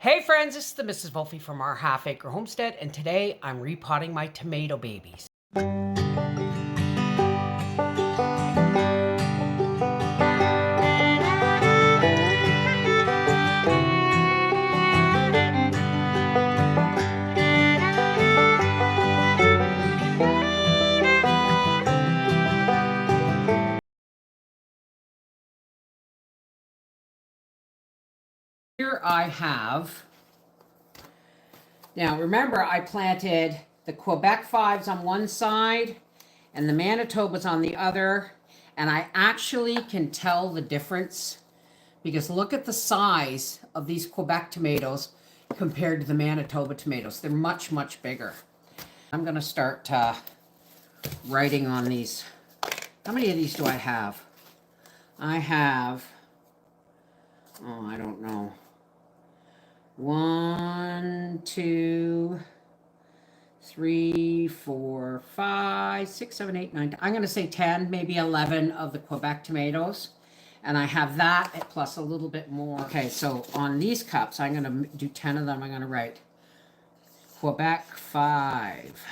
Hey friends, this is the Mrs. Wolfie from Our Half Acre Homestead, and today I'm repotting my tomato babies. Here I have, now remember I planted the Quebec 5s on one side and the Manitobas on the other, and I actually can tell the difference because look at the size of these Quebec tomatoes compared to the Manitoba tomatoes. They're much, much bigger. I'm going to start writing on these. How many of these do I have? I have, oh, I don't know. 1, 2, 3, 4, 5, 6, 7, 8, 9. I'm going to say 10, maybe 11 of the Quebec tomatoes. And I have that plus a little bit more. Okay, so on these cups, I'm going to do 10 of them. I'm going to write Quebec 5.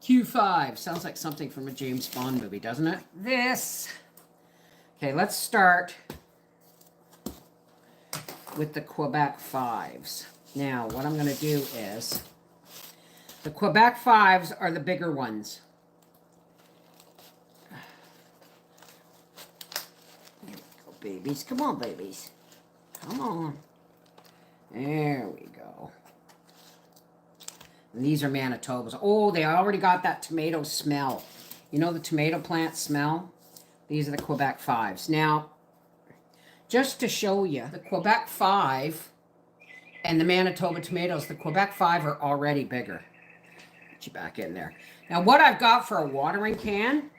Q5. Sounds like something from a James Bond movie, doesn't it? This. Okay, let's start with the Quebec 5s. Now, what I'm going to do is, the Quebec 5s are the bigger ones. There we go, babies. Come on, babies. Come on. There we go. And these are Manitobas. Oh, they already got that tomato smell. You know the tomato plant smell? These are the Quebec 5s. Now, just to show you, the Quebec 5 and the Manitoba tomatoes, the Quebec 5 are already bigger. Get you back in there. Now, what I've got for a watering can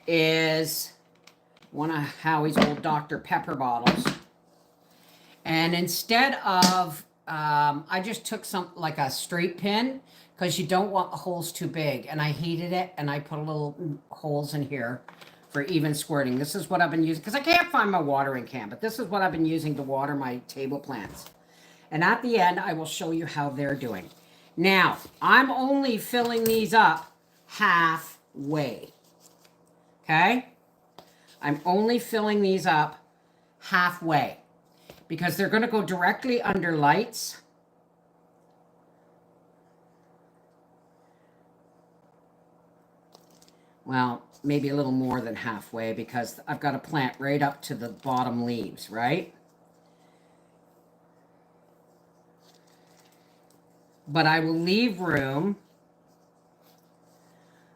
is one of Howie's old Dr. Pepper bottles. And instead of, I just took some, like a straight pin, because you don't want the holes too big. And I heated it, and I put a little holes in here for even squirting. This is what I've been using, because I can't find my watering can, but this is what I've been using to water my table plants. And at the end, I will show you how they're doing. Now, I'm only filling these up halfway. Okay? I'm only filling these up halfway because they're going to go directly under lights. Well, maybe a little more than halfway because I've got to plant right up to the bottom leaves, right? But I will leave room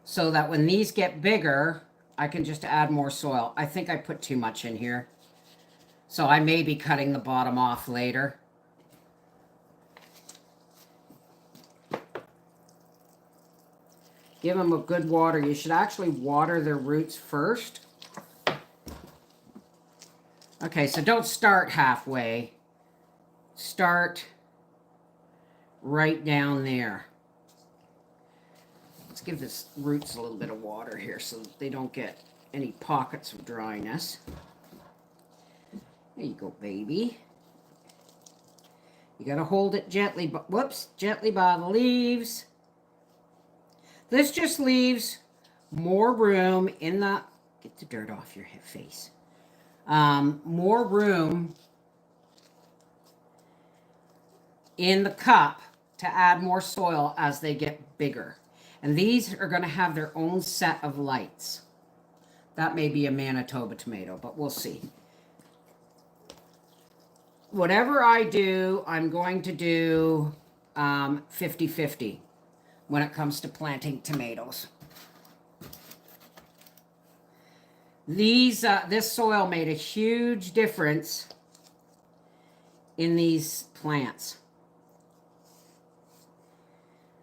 so that when these get bigger, I can just add more soil. I think I put too much in here. So I may be cutting the bottom off later. Give them a good water. You should actually water their roots first. Okay, so don't start halfway. Start right down there. Let's give this roots a little bit of water here so that they don't get any pockets of dryness. There you go, baby. You got to hold it gently, but whoops, gently by the leaves. This just leaves more room in the, get the dirt off your face. More room in the cup to add more soil as they get bigger. And these are going to have their own set of lights. That may be a Manitoba tomato, but we'll see. Whatever I do, I'm going to do 50-50 when it comes to planting tomatoes. This soil made a huge difference in these plants.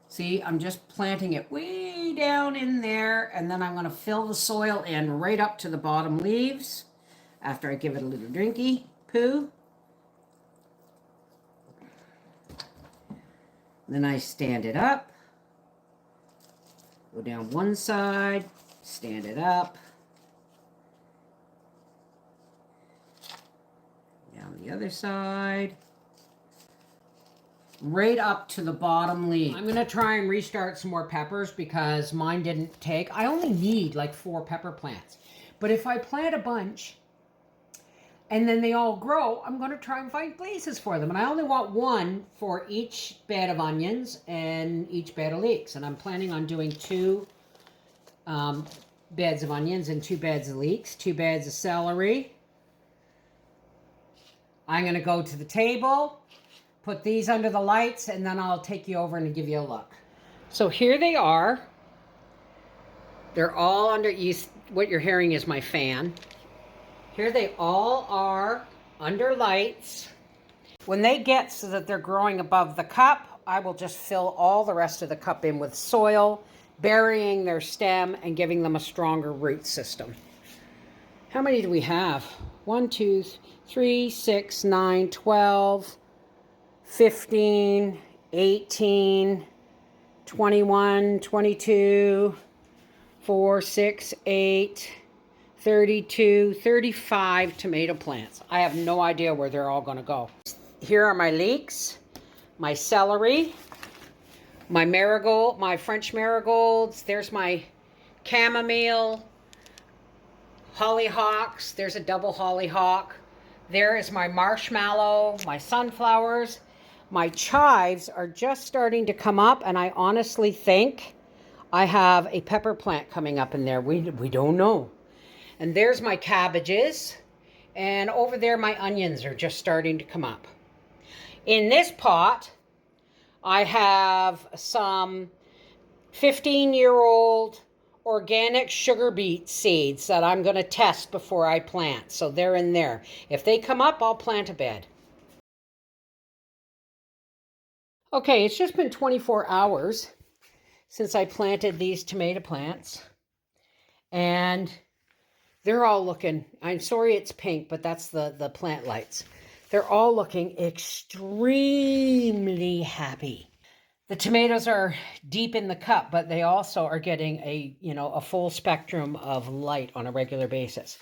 See, I'm just planting it way down in there, and then I'm going to fill the soil in right up to the bottom leaves after I give it a little drinky poo. Then I stand it up, go down one side, stand it up, down the other side, right up to the bottom leaf. I'm going to try and restart some more peppers because mine didn't take. I only need like 4 pepper plants. But if I plant a bunch and then they all grow, I'm going to try and find places for them. And I only want 1 for each bed of onions and each bed of leeks. And I'm planning on doing 2 beds of onions and 2 beds of leeks, 2 beds of celery. I'm going to go to the table, put these under the lights, and then I'll take you over and give you a look. So here they are. They're all under, what you're hearing is my fan. Here they all are under lights. When they get so that they're growing above the cup, I will just fill all the rest of the cup in with soil, burying their stem and giving them a stronger root system. How many do we have? 1, 2, 3, 6, 9, 12, 15, 18, 21, 22, 4, 6, 8, 32, 35 tomato plants. I have no idea where they're all going to go. Here are my leeks, my celery, my marigold, my French marigolds. There's my chamomile, hollyhocks. There's a double hollyhock. There is my marshmallow, my sunflowers. My chives are just starting to come up, and I honestly think I have a pepper plant coming up in there. We don't know. And there's my cabbages. And over there, my onions are just starting to come up. In this pot, I have some 15-year-old organic sugar beet seeds that I'm going to test before I plant. So they're in there. If they come up, I'll plant a bed. Okay, it's just been 24 hours since I planted these tomato plants. And they're all looking, I'm sorry it's pink, but that's the plant lights. They're all looking extremely happy. The tomatoes are deep in the cup, but they also are getting a full spectrum of light on a regular basis.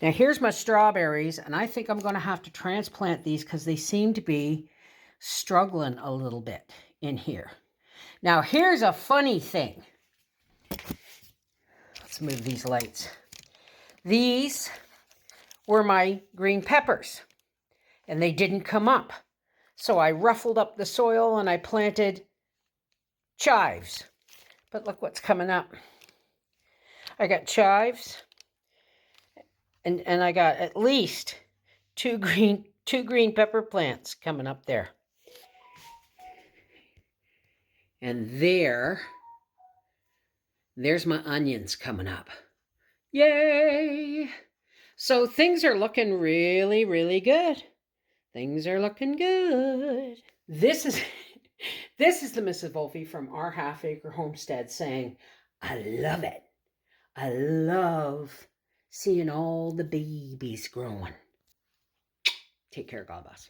Now here's my strawberries, and I think I'm going to have to transplant these because they seem to be struggling a little bit in here. Now here's a funny thing. Let's move these lights. These were my green peppers, and they didn't come up. So I ruffled up the soil and I planted chives. But look what's coming up. I got chives, and I got at least two green pepper plants coming up there. And there's my onions coming up. Yay! So things are looking really, really good. Things are looking good. This is the Mrs. Wolfie from Our Half Acre Homestead saying, I love it. I love seeing all the babies growing. Take care, God bless.